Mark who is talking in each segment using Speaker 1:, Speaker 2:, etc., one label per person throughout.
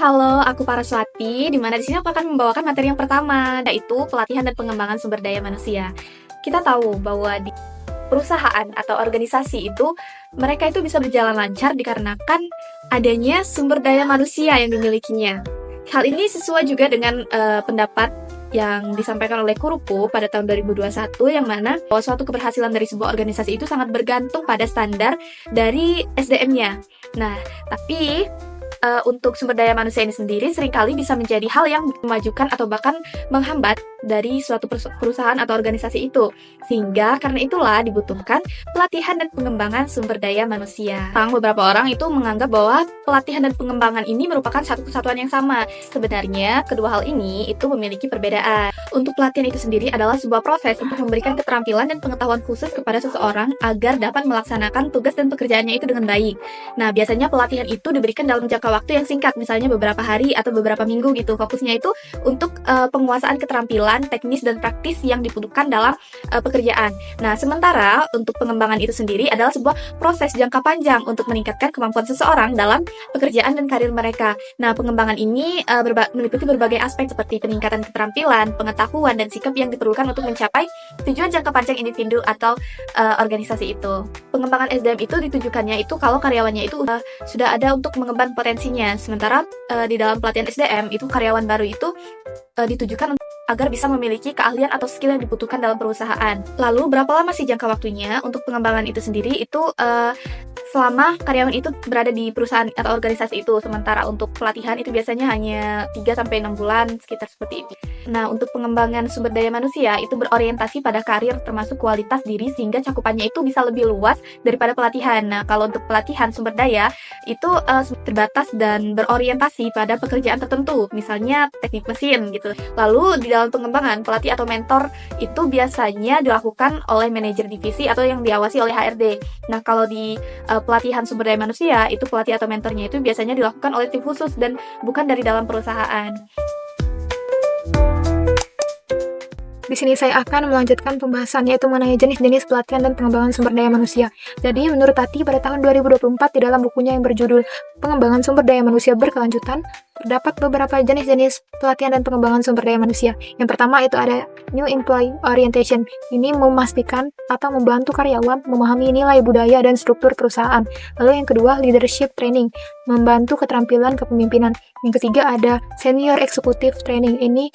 Speaker 1: halo, aku Paraswati, di mana di sini aku akan membawakan materi yang pertama, yaitu pelatihan dan pengembangan sumber daya manusia. Kita tahu bahwa di perusahaan atau organisasi itu, mereka itu bisa berjalan lancar dikarenakan adanya sumber daya manusia yang dimilikinya. Hal ini sesuai juga dengan pendapat yang disampaikan oleh Kurupu pada tahun 2021 yang mana bahwa suatu keberhasilan dari sebuah organisasi itu sangat bergantung pada standar dari SDM-nya. Nah, tapi untuk sumber daya manusia ini sendiri seringkali bisa menjadi hal yang memajukan atau bahkan menghambat dari suatu perusahaan atau organisasi itu. Sehingga karena itulah dibutuhkan pelatihan dan pengembangan sumber daya manusia. Beberapa orang itu menganggap bahwa pelatihan dan pengembangan ini merupakan satu kesatuan yang sama. Sebenarnya kedua hal ini itu memiliki perbedaan. Untuk pelatihan itu sendiri adalah sebuah proses untuk memberikan keterampilan dan pengetahuan khusus kepada seseorang agar dapat melaksanakan tugas dan pekerjaannya itu dengan baik. Nah, biasanya pelatihan itu diberikan dalam jangka waktu yang singkat, misalnya beberapa hari atau beberapa minggu gitu. Fokusnya itu untuk penguasaan keterampilan teknis dan praktis yang dibutuhkan dalam pekerjaan. Nah, sementara untuk pengembangan itu sendiri adalah sebuah proses jangka panjang untuk meningkatkan kemampuan seseorang dalam pekerjaan dan karir mereka. Nah, pengembangan ini meliputi berbagai aspek seperti peningkatan keterampilan, pengetahuan, dan sikap yang diperlukan untuk mencapai tujuan jangka panjang individu atau organisasi itu. Pengembangan SDM itu ditujukannya itu kalau karyawannya itu sudah ada untuk mengembang potensinya. Sementara di dalam pelatihan SDM itu karyawan baru itu ditujukan agar bisa memiliki keahlian atau skill yang dibutuhkan dalam perusahaan. Lalu berapa lama sih jangka waktunya untuk pengembangan itu sendiri? Itu selama karyawan itu berada di perusahaan atau organisasi itu. Sementara untuk pelatihan itu biasanya hanya 3-6 bulan, sekitar seperti itu. Nah, untuk pengembangan sumber daya manusia itu berorientasi pada karir termasuk kualitas diri sehingga cakupannya itu bisa lebih luas daripada pelatihan. Nah, kalau untuk pelatihan sumber daya itu terbatas dan berorientasi pada pekerjaan tertentu, misalnya teknik mesin gitu. Lalu di dalam pengembangan, pelatih atau mentor itu biasanya dilakukan oleh manajer divisi atau yang diawasi oleh HRD. Nah, kalau di pelatihan sumber daya manusia, itu pelatih atau mentornya itu biasanya dilakukan oleh tim khusus dan bukan dari dalam perusahaan.
Speaker 2: Di sini saya akan melanjutkan pembahasan yaitu mengenai jenis-jenis pelatihan dan pengembangan sumber daya manusia. Jadi, menurut Tati pada tahun 2024 di dalam bukunya yang berjudul Pengembangan Sumber Daya Manusia Berkelanjutan, terdapat beberapa jenis-jenis pelatihan dan pengembangan sumber daya manusia. Yang pertama itu ada New Employee Orientation. Ini memastikan atau membantu karyawan memahami nilai budaya dan struktur perusahaan. Lalu yang kedua, Leadership Training, membantu keterampilan kepemimpinan. Yang ketiga ada Senior Executive Training. Ini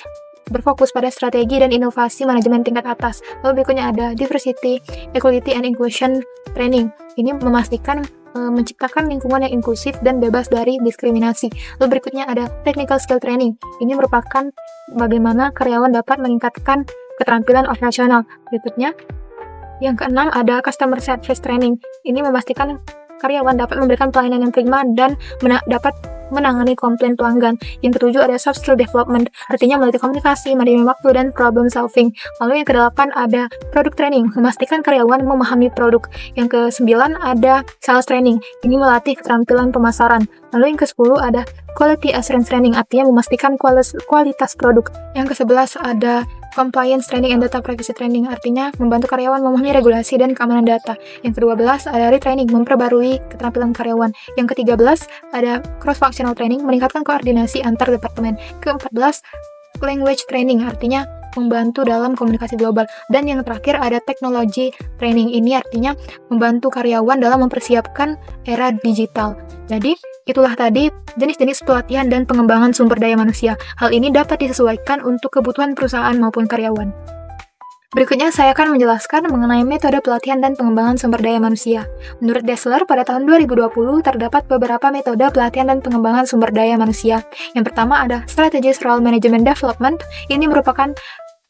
Speaker 2: berfokus pada strategi dan inovasi manajemen tingkat atas. Lalu berikutnya ada Diversity, Equality, and Inclusion Training. Ini memastikan menciptakan lingkungan yang inklusif dan bebas dari diskriminasi. Lalu berikutnya ada Technical Skill Training. Ini merupakan bagaimana karyawan dapat meningkatkan keterampilan operasional. Berikutnya, yang keenam ada Customer Service Training. Ini memastikan karyawan dapat memberikan pelayanan yang prima dan dapat menangani komplain pelanggan. Yang ketujuh ada soft skill development, artinya melatih komunikasi, manajemen waktu, dan problem solving. Lalu yang kedelapan ada product training, memastikan karyawan memahami produk. Yang kesembilan ada sales training, ini melatih keterampilan pemasaran. Lalu yang ke-10 ada quality assurance training, artinya memastikan kualitas produk. Yang ke-11 ada compliance training and data privacy training, artinya membantu karyawan memahami regulasi dan keamanan data. Yang ke-12 ada retraining, memperbarui keterampilan karyawan. Yang ke-13 ada cross-functional training, meningkatkan koordinasi antar departemen. Ke-14 language training, artinya membantu dalam komunikasi global. Dan yang terakhir ada technology training, ini artinya membantu karyawan dalam mempersiapkan era digital. Jadi, itulah tadi jenis-jenis pelatihan dan pengembangan sumber daya manusia. Hal ini dapat disesuaikan untuk kebutuhan perusahaan maupun karyawan. Berikutnya saya akan menjelaskan mengenai metode pelatihan dan pengembangan sumber daya manusia. Menurut Dessler, pada tahun 2020 terdapat beberapa metode pelatihan dan pengembangan sumber daya manusia. Yang pertama ada Strategies Role Management Development. Ini merupakan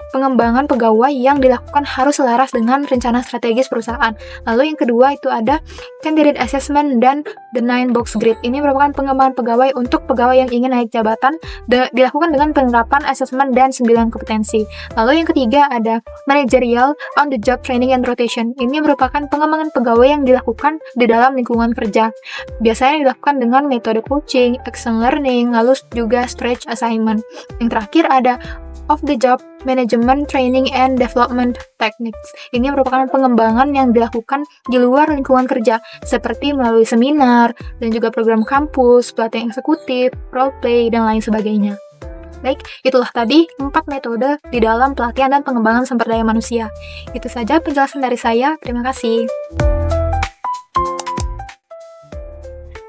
Speaker 2: pengembangan pegawai yang dilakukan harus selaras dengan rencana strategis perusahaan. Lalu yang kedua itu ada Candidate Assessment dan The 9 Box Grid. Ini merupakan pengembangan pegawai untuk pegawai yang ingin naik jabatan, dilakukan dengan penerapan asesmen dan 9 kompetensi. Lalu yang ketiga ada Managerial on the Job Training and Rotation. Ini merupakan pengembangan pegawai yang dilakukan di dalam lingkungan kerja. Biasanya dilakukan dengan metode coaching, action learning, lalu juga stretch assignment. Yang terakhir ada of the job Management Training and Development Techniques. Ini merupakan pengembangan yang dilakukan di luar lingkungan kerja, seperti melalui seminar, dan juga program kampus, pelatihan eksekutif, role play, dan lain sebagainya. Baik, itulah tadi 4 metode di dalam pelatihan dan pengembangan sumber daya manusia. Itu saja penjelasan dari saya, terima kasih.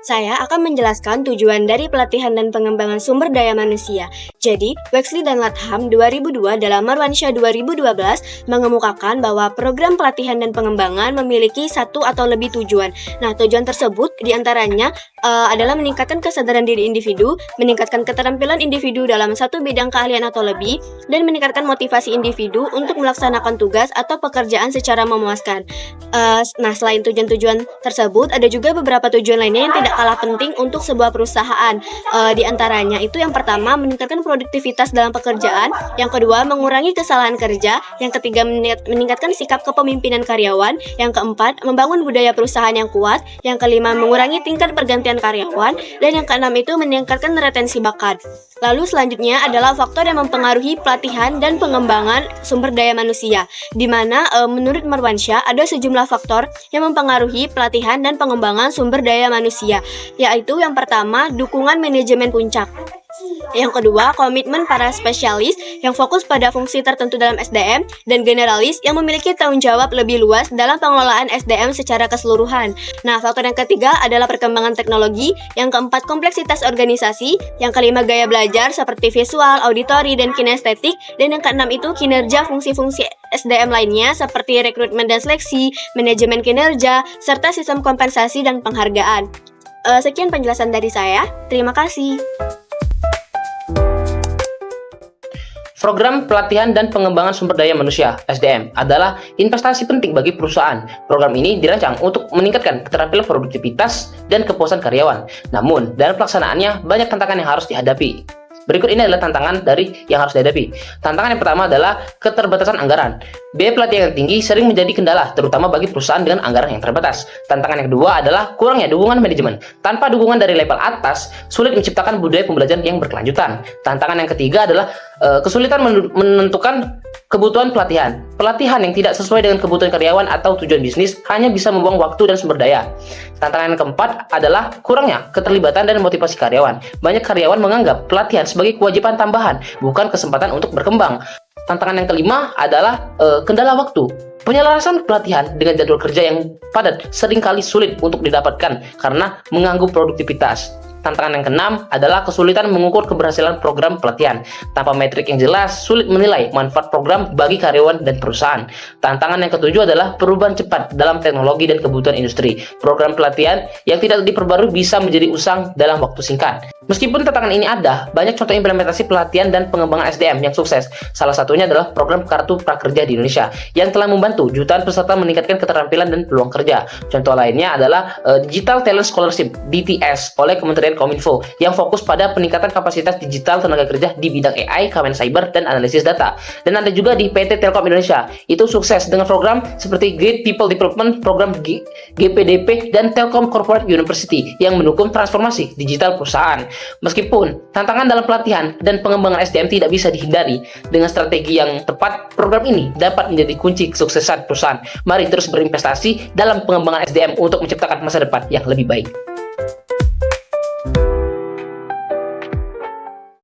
Speaker 3: Saya akan menjelaskan tujuan dari pelatihan dan pengembangan sumber daya manusia. Jadi, Wexley dan Latham 2002 dalam Marwansyah 2012 mengemukakan bahwa program pelatihan dan pengembangan memiliki satu atau lebih tujuan. Nah, tujuan tersebut diantaranya adalah meningkatkan kesadaran diri individu, meningkatkan keterampilan individu dalam satu bidang keahlian atau lebih, dan meningkatkan motivasi individu untuk melaksanakan tugas atau pekerjaan secara memuaskan. Nah, selain tujuan-tujuan tersebut, ada juga beberapa tujuan lainnya yang tidak kalah penting untuk sebuah perusahaan. Di antaranya itu yang pertama, meningkatkan produktivitas dalam pekerjaan, yang kedua, mengurangi kesalahan kerja, yang ketiga, meningkatkan sikap kepemimpinan karyawan, yang keempat, membangun budaya perusahaan yang kuat, yang kelima, mengurangi tingkat pergantian karyawan, dan yang keenam itu meningkatkan retensi bakat. Lalu selanjutnya adalah faktor yang mempengaruhi pelatihan dan pengembangan sumber daya manusia, di mana menurut Marwansyah ada sejumlah faktor yang mempengaruhi pelatihan dan pengembangan sumber daya manusia, yaitu yang pertama, dukungan manajemen puncak. Yang kedua, komitmen para spesialis yang fokus pada fungsi tertentu dalam SDM, dan generalis yang memiliki tanggung jawab lebih luas dalam pengelolaan SDM secara keseluruhan. Nah, faktor yang ketiga adalah perkembangan teknologi, yang keempat, kompleksitas organisasi, yang kelima, gaya belajar seperti visual, auditori, dan kinestetik, dan yang keenam itu kinerja fungsi-fungsi SDM lainnya seperti rekrutmen dan seleksi, manajemen kinerja, serta sistem kompensasi dan penghargaan. Sekian penjelasan dari saya. Terima kasih.
Speaker 4: Program pelatihan dan pengembangan sumber daya manusia (SDM) adalah investasi penting bagi perusahaan. Program ini dirancang untuk meningkatkan keterampilan produktivitas dan kepuasan karyawan. Namun, dalam pelaksanaannya banyak tantangan yang harus dihadapi. Berikut ini adalah tantangan yang harus dihadapi. Tantangan yang pertama adalah keterbatasan anggaran. Biaya pelatihan yang tinggi sering menjadi kendala, terutama bagi perusahaan dengan anggaran yang terbatas. Tantangan yang kedua adalah kurangnya dukungan manajemen. Tanpa dukungan dari level atas, sulit menciptakan budaya pembelajaran yang berkelanjutan. Tantangan yang ketiga adalah kesulitan menentukan kebutuhan pelatihan. Pelatihan yang tidak sesuai dengan kebutuhan karyawan atau tujuan bisnis hanya bisa membuang waktu dan sumber daya. Tantangan yang keempat adalah kurangnya keterlibatan dan motivasi karyawan. Banyak karyawan menganggap pelatihan sebagai kewajiban tambahan, bukan kesempatan untuk berkembang. Tantangan yang kelima adalah kendala waktu. Penyelarasan pelatihan dengan jadwal kerja yang padat seringkali sulit untuk didapatkan karena mengganggu produktivitas. Tantangan yang keenam adalah kesulitan mengukur keberhasilan program pelatihan. Tanpa metrik yang jelas, sulit menilai manfaat program bagi karyawan dan perusahaan. Tantangan yang ketujuh adalah perubahan cepat dalam teknologi dan kebutuhan industri. Program pelatihan yang tidak diperbarui bisa menjadi usang dalam waktu singkat. Meskipun tantangan ini ada, banyak contoh implementasi pelatihan dan pengembangan SDM yang sukses. Salah satunya adalah program Kartu Prakerja di Indonesia yang telah membantu jutaan peserta meningkatkan keterampilan dan peluang kerja. Contoh lainnya adalah Digital Talent Scholarship (DTS) oleh Kementerian Kominfo yang fokus pada peningkatan kapasitas digital tenaga kerja di bidang AI, Kemen Cyber, dan analisis data. Dan ada juga di PT Telkom Indonesia, itu sukses dengan program seperti Great People Development Program GPDP dan Telkom Corporate University yang mendukung transformasi digital perusahaan. Meskipun tantangan dalam pelatihan dan pengembangan SDM tidak bisa dihindari, dengan strategi yang tepat, program ini dapat menjadi kunci kesuksesan perusahaan. Mari terus berinvestasi dalam pengembangan SDM untuk menciptakan masa depan yang lebih baik.